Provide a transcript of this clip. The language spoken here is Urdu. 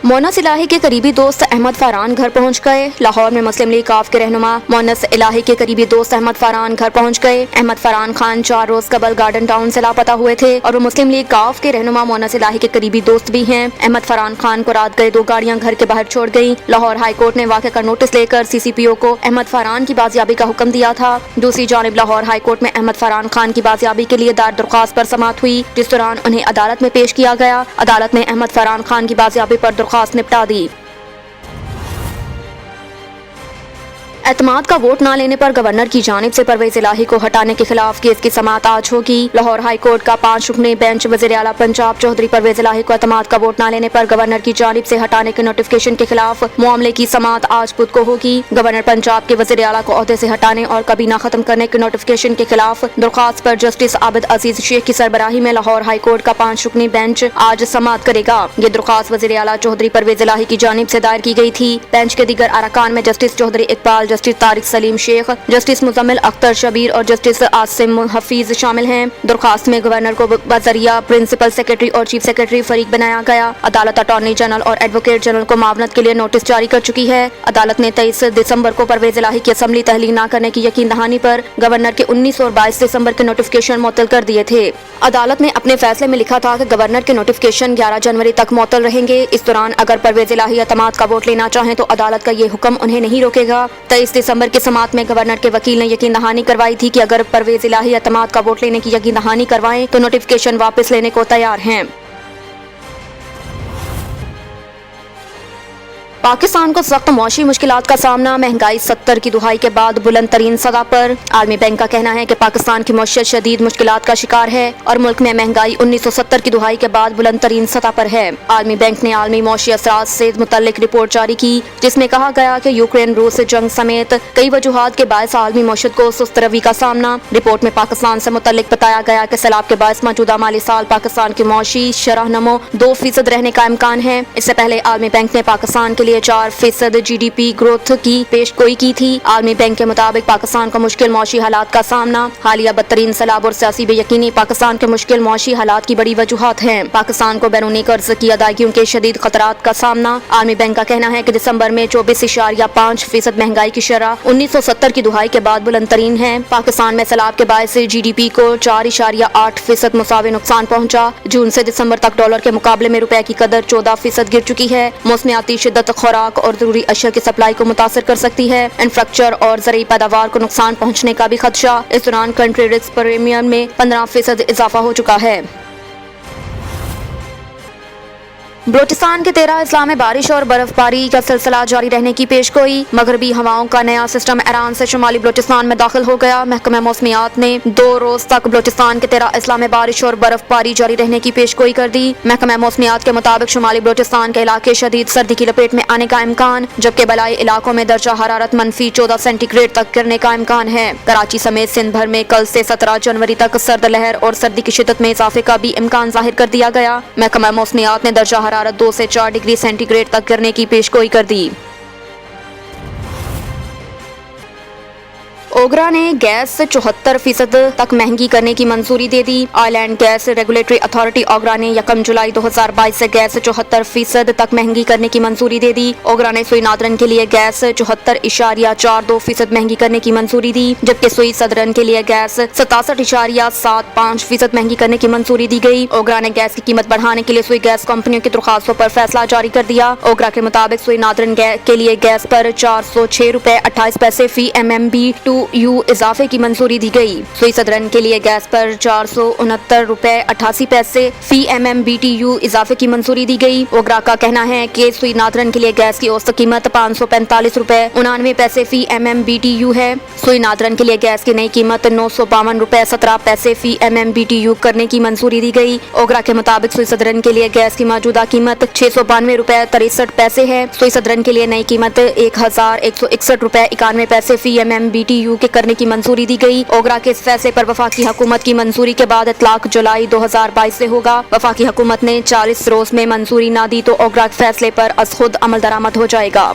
مونس الہی کے قریبی دوست احمد فاران گھر پہنچ گئے۔ لاہور میں مسلم لیگ کاف کے رہنما مونس الہی کے قریبی دوست احمد فاران گھر پہنچ گئے۔ احمد فاران خان 4 روز قبل گارڈن ٹاؤن سے لاپتہ ہوئے تھے اور وہ مسلم لیگ کاف کے رہنما مونس الہی کے قریبی دوست بھی ہیں۔ احمد فاران خان کو رات گئے 2 گاڑیاں گھر کے باہر چھوڑ گئیں۔ لاہور ہائی کورٹ نے واقعہ کا نوٹس لے کر CCPO کو احمد فاران کی بازیابی کا حکم دیا تھا۔ دوسری جانب لاہور ہائی کورٹ میں احمد فاران خان کی بازیابی کے لیے دائر درخواست پر سماعت ہوئی، جس دوران انہیں عدالت میں پیش کیا گیا۔ عدالت نے احمد فاران خان کی بازیابی پر درخواست نپٹا دی۔ اعتماد کا ووٹ نہ لینے پر گورنر کی جانب سے پرویز الہی کو ہٹانے کے خلاف کیس کی سماعت آج ہوگی۔ لاہور ہائی کورٹ کا 5 رکنی بینچ وزیر اعلیٰ پنجاب چودھری پرویز الہی کو اعتماد کا ووٹ نہ لینے پر گورنر کی جانب سے ہٹانے کے نوٹیفکیشن کے خلاف معاملے کی سماعت آج بدھ کو ہوگی۔ گورنر پنجاب کے وزیر اعلیٰ کو عہدے سے ہٹانے اور کابینہ ختم کرنے کے نوٹیفکیشن کے خلاف درخواست پر جسٹس عابد عزیز شیخ کی سربراہی میں لاہور ہائی کورٹ کا 5 رکنی بینچ آج سماعت کرے گا۔ یہ درخواست وزیر اعلیٰ چودھری پرویز الہی کی جانب سے دائر کی گئی تھی۔ بینچ کے دیگر ارکان میں جسٹس چودھری اقبال، جسٹس طارق سلیم شیخ، جسٹس مزمل اختر شبیر اور جسٹس عاصم حفیظ شامل ہیں۔ درخواست میں گورنر کو بذریعہ پرنسپل سیکرٹری اور چیف سیکرٹری فریق بنایا گیا۔ عدالت اٹارنی جنرل اور ایڈوکیٹ جنرل کو معاونت کے لیے نوٹس جاری کر چکی ہے۔ عدالت نے 23 دسمبر کو پرویز الہی کی اسمبلی تحلیل نہ کرنے کی یقین دہانی پر گورنر کے 19 اور 22 دسمبر کے نوٹیفکیشن معطل کر دیے تھے۔ عدالت نے اپنے فیصلے میں لکھا تھا کہ گورنر کے نوٹیفکیشن 11 جنوری تک معطل رہیں گے۔ اس دوران اگر پرویز الہی اعتماد کا ووٹ لینا چاہیں تو عدالت کا یہ حکم انہیں نہیں روکے گا۔ 23 دسمبر کی سماعت میں گورنر کے وکیل نے یقین دہانی کروائی تھی کہ اگر پرویز الہی اعتماد کا ووٹ لینے کی یقین دہانی کروائیں تو نوٹیفکیشن واپس لینے کو تیار ہیں۔ پاکستان کو سخت معاشی مشکلات کا سامنا، مہنگائی 70 کی دہائی کے بعد بلند ترین سطح پر۔ عالمی بینک کا کہنا ہے کہ پاکستان کی معیشت شدید مشکلات کا شکار ہے اور ملک میں مہنگائی 1970 کی دہائی کے بعد بلند ترین سطح پر ہے۔ عالمی بینک نے عالمی معاشی اثرات سے متعلق رپورٹ جاری کی، جس میں کہا گیا کہ یوکرین روس جنگ سمیت کئی وجوہات کے باعث عالمی معیشت کو سست روی کا سامنا۔ رپورٹ میں پاکستان سے متعلق بتایا گیا کہ سیلاب کے باعث موجودہ مالی سال پاکستان کی معاشی شرح نمو 2% رہنے کا امکان ہے۔ اس سے پہلے عالمی بینک نے پاکستان کے لیے 4% GDP گروتھ کی پیش گوئی کی تھی۔ عالمی بینک کے مطابق پاکستان کو مشکل معاشی حالات کا سامنا، حالیہ بدترین سیلاب اور سیاسی بے یقینی پاکستان کے مشکل معاشی حالات کی بڑی وجوہات ہیں۔ پاکستان کو بیرونی قرض کی ادائیگیوں کے شدید خطرات کا سامنا۔ عالمی بینک کا کہنا ہے کہ دسمبر میں 24.5% مہنگائی کی شرح 1970 کی دہائی کے بعد بلند ترین ہے۔ پاکستان میں سیلاب کے باعث GDP کو 4.8% مساوی نقصان پہنچا۔ جون سے دسمبر تک ڈالر کے مقابلے میں روپے کی قدر 14% گر چکی ہے۔ موسمیاتی شدت خوراک اور ضروری اشیاء کی سپلائی کو متاثر کر سکتی ہے۔ انفراسٹرکچر اور زرعی پیداوار کو نقصان پہنچنے کا بھی خدشہ۔ اس دوران کنٹری رسک پریمیم میں 15% اضافہ ہو چکا ہے۔ بلوچستان کے 13 اضلاع میں بارش اور برف باری کا سلسلہ جاری رہنے کی پیشگوئی۔ مغربی ہواؤں کا نیا سسٹم ایران سے شمالی بلوچستان میں داخل ہو گیا۔ محکمہ موسمیات نے 2 روز تک بلوچستان کے 13 اضلاع میں بارش اور برف باری جاری رہنے کی پیشگوئی کر دی۔ محکمہ موسمیات کے مطابق شمالی بلوچستان کے علاقے شدید سردی کی لپیٹ میں آنے کا امکان، جبکہ بلائی علاقوں میں درجہ حرارت -14 سینٹی گریڈ تک گرنے کا امکان ہے۔ کراچی سمیت سندھ بھر میں کل سے 17 جنوری تک سرد لہر اور سردی کی شدت میں اضافے کا بھی امکان ظاہر کر دیا گیا۔ محکمہ موسمیات نے درجہ حرارت 2 سے 4 ڈگری سینٹی گریڈ تک گرنے کی پیشگوئی کر دی۔ اوگرا نے گیس 74% تک مہنگی کرنے کی منظوری دے دی۔ Oil and gas regulatory authority OGRA نے 1 جولائی 2022 سے گیس 74% تک مہنگی کرنے کی منظوری دے دی۔ اوگرا نے سوئی نادرن کے لیے گیس 74.42% مہنگی کرنے کی منظوری دی، جبکہ سوئی صدرن کے لیے گیس 67.75% مہنگی کرنے کی منظوری دی گئی۔ اوگرا نے گیس کی قیمت بڑھانے کے لیے سوئی گیس کمپنیوں کی درخواستوں پر فیصلہ جاری کر دیا۔ اوگرا کے مطابق سوئی نادرن کے لیے گیس پر 406 روپے 28 پیسے فی MMBTU اضافے کی منظوری دی گئی۔ سوئی صدرن کے لیے گیس پر 469 روپے 88 پیسے فی MMBTU اضافے کی منظوری دی گئی۔ اوگرا کا کہنا ہے کہ سوئی نادرن کے لیے گیس کی اوسط قیمت 545 روپے 99 پیسے فی MMBTU ہے۔ سوئی نادرن کے لیے گیس کی نئی قیمت 952 روپے 17 پیسے فی MMBTU کرنے کی منظوری دی گئی۔ اوگرا کے مطابق سوئی صدرن کے لیے گیس کی موجودہ قیمت 692 روپے 63 پیسے ہے۔ سوئی صدرن کے لیے نئی قیمت 1161 روپے 91 پیسے فی MMBTU کے کرنے کی منظوری دی گئی۔ اوگرا کے اس فیصلے پر وفاقی حکومت کی منظوری کے بعد اطلاق جولائی 2022 سے ہوگا۔ وفاقی حکومت نے 40 روز میں منظوری نہ دی تو اوگرا کے فیصلے پر از خود عمل درآمد ہو جائے گا۔